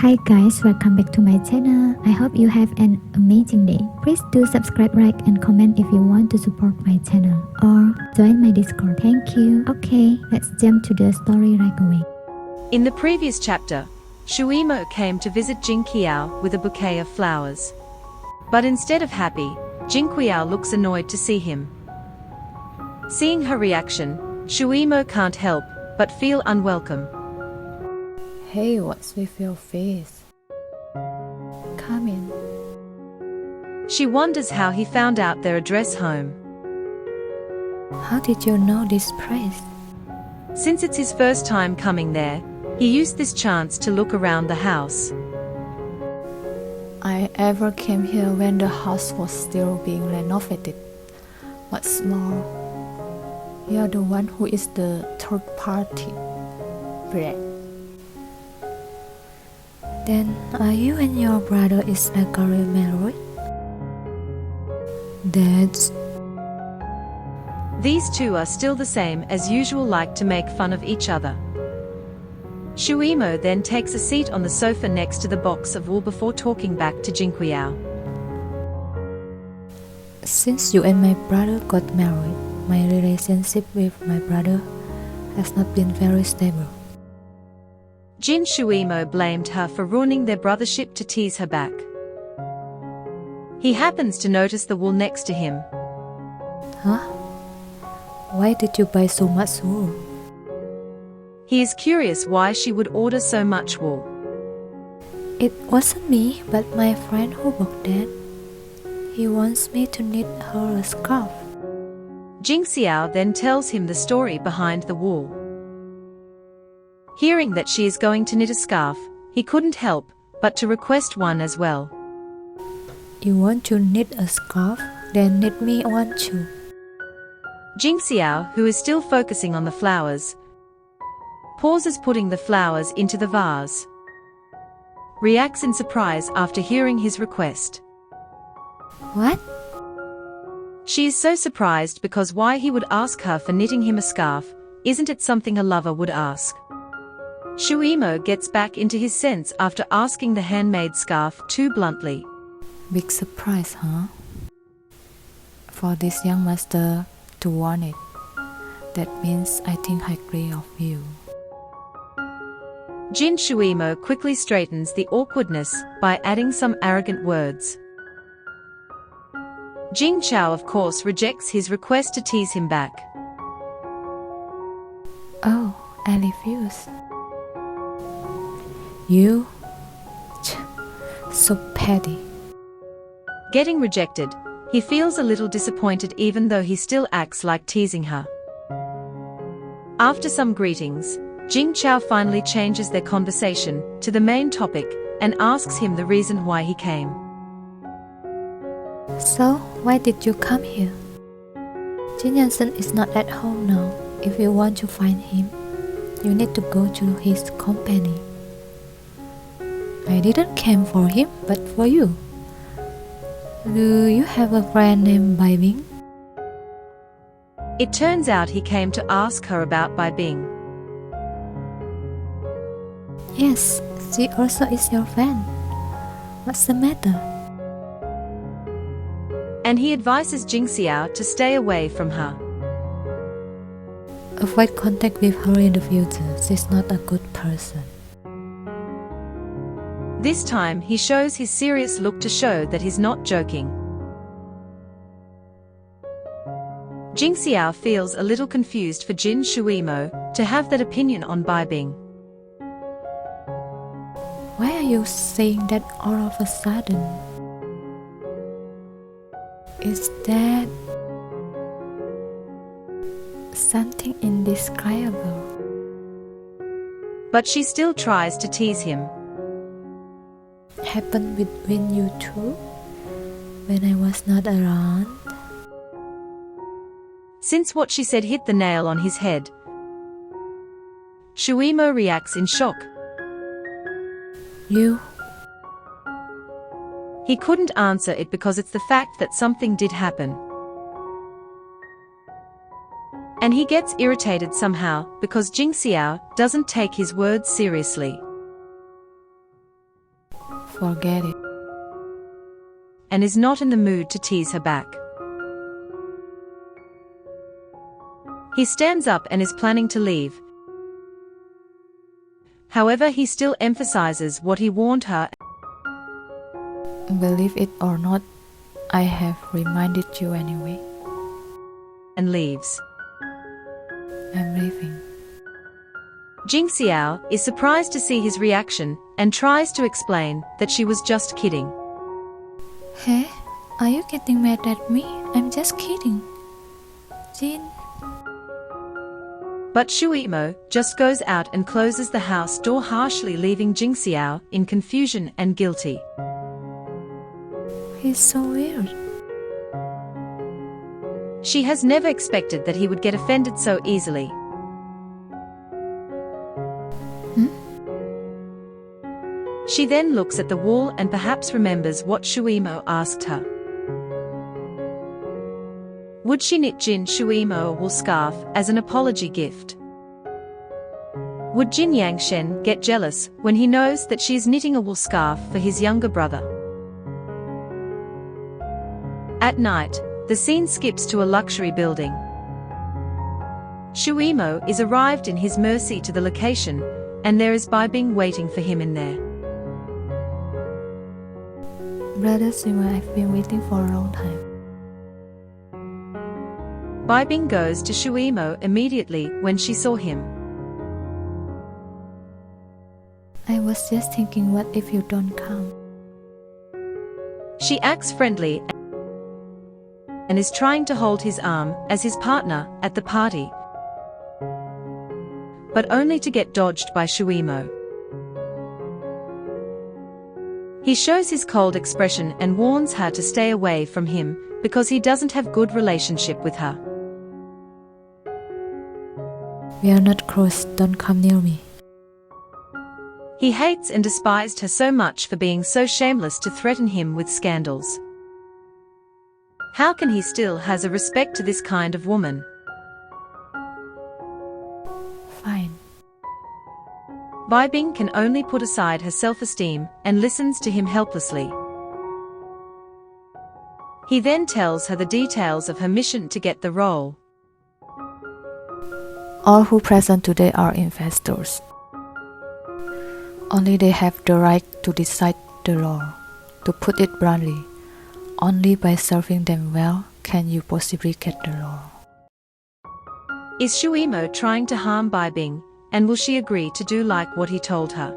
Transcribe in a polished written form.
Hi guys, welcome back to my channel. I hope you have an amazing day. Please do subscribe, like and comment if you want to support my channel or join my Discord. Thank you. Okay, let's jump to the story right away. In the previous chapter, Shuimo came to visit Jinqiao with a bouquet of flowers. But instead of happy, Jinqiao looks annoyed to see him. Seeing her reaction, Shuimo can't help but feel unwelcome. Hey, what's with your face? Come in. She wonders how he found out their address home. How did you know this place? Since it's his first time coming there, he used this chance to look around the house. I ever came here when the house was still being renovated. What's more, you're the one who is the third party. Brett. Then are you and your brother is legally married? That's... These two are still the same as usual, like to make fun of each other. Shuimo then takes a seat on the sofa next to the box of wool before talking back to Jinqiao. Since you and my brother got married, my relationship with my brother has not been very stable. Jin Shuimo blamed her for ruining their brothership to tease her back. He happens to notice the wool next to him. Huh? Why did you buy so much wool? He is curious why she would order so much wool. It wasn't me, but my friend who bought that. He wants me to knit her a scarf. Jinqiao then tells him the story behind the wool. Hearing that she is going to knit a scarf, he couldn't help but to request one as well. You want to knit a scarf? Then knit me one too. Jinqiao, who is still focusing on the flowers, pauses putting the flowers into the vase. Reacts in surprise after hearing his request. What? She is so surprised because why he would ask her for knitting him a scarf, isn't it something a lover would ask? Shuimo gets back into his sense after asking the handmade scarf too bluntly. Big surprise, huh? For this young master to want it. That means I think highly of you. Jin Shuimo quickly straightens the awkwardness by adding some arrogant words. Jing Chao of course rejects his request to tease him back. Oh, I refuse. You? So petty. Getting rejected, he feels a little disappointed even though he still acts like teasing her. After some greetings, Jing Chao finally changes their conversation to the main topic and asks him the reason why he came. So, why did you come here? Jin Yansen is not at home now. If you want to find him, you need to go to his company. I didn't come for him, but for you. Do you have a friend named Bai Bing? It turns out he came to ask her about Bai Bing. Yes, she also is your friend. What's the matter? And he advises Jinqiao to stay away from her. Avoid contact with her in the future. She's not a good person. This time he shows his serious look to show that he's not joking. Jinqiao feels a little confused for Jin Shuimo to have that opinion on Bai Bing. Why are you saying that all of a sudden? Is that something indescribable? But she still tries to tease him. Happened between you two when I was not around? Since what she said hit the nail on his head, Shuimo reacts in shock. You? He couldn't answer it because it's the fact that something did happen. And he gets irritated somehow because Jinqiao doesn't take his words seriously. Forget it. and is not in the mood to tease her back. He stands up and is planning to leave. However, he still emphasizes what he warned her. Believe it or not, I have reminded you anyway. And leaves. I'm leaving. Jing Xiao is surprised to see his reaction and tries to explain that she was just kidding. Hey, are you getting mad at me? I'm just kidding. Jin. But Shu Yimou just goes out and closes the house door harshly, leaving Jing Xiao in confusion and guilty. He's so weird. She has never expected that he would get offended so easily. She then looks at the wall and perhaps remembers what Shu Yimou asked her. Would she knit Jin Shu Yimou a wool scarf as an apology gift? Would Jin Yangshen get jealous when he knows that she is knitting a wool scarf for his younger brother? At night, the scene skips to a luxury building. Shu Yimou is arrived in his mercy to the location, and there is Bai Bing waiting for him in there. Brother Simon, I've been waiting for a long time. Bai Bing goes to Shu Yimou immediately when she saw him. I was just thinking, what if you don't come? She acts friendly and is trying to hold his arm as his partner at the party, but only to get dodged by Shu Yimou. He shows his cold expression and warns her to stay away from him because he doesn't have good relationship with her. We are not close, don't come near me. He hates and despised her so much for being so shameless to threaten him with scandals. How can he still has a respect to this kind of woman? Fine. Bai Bing can only put aside her self-esteem and listens to him helplessly. He then tells her the details of her mission to get the role. All who present today are investors. Only they have the right to decide the law. To put it bluntly, only by serving them well can you possibly get the law. Is Shu Yimou trying to harm Bai Bing, and will she agree to do like what he told her?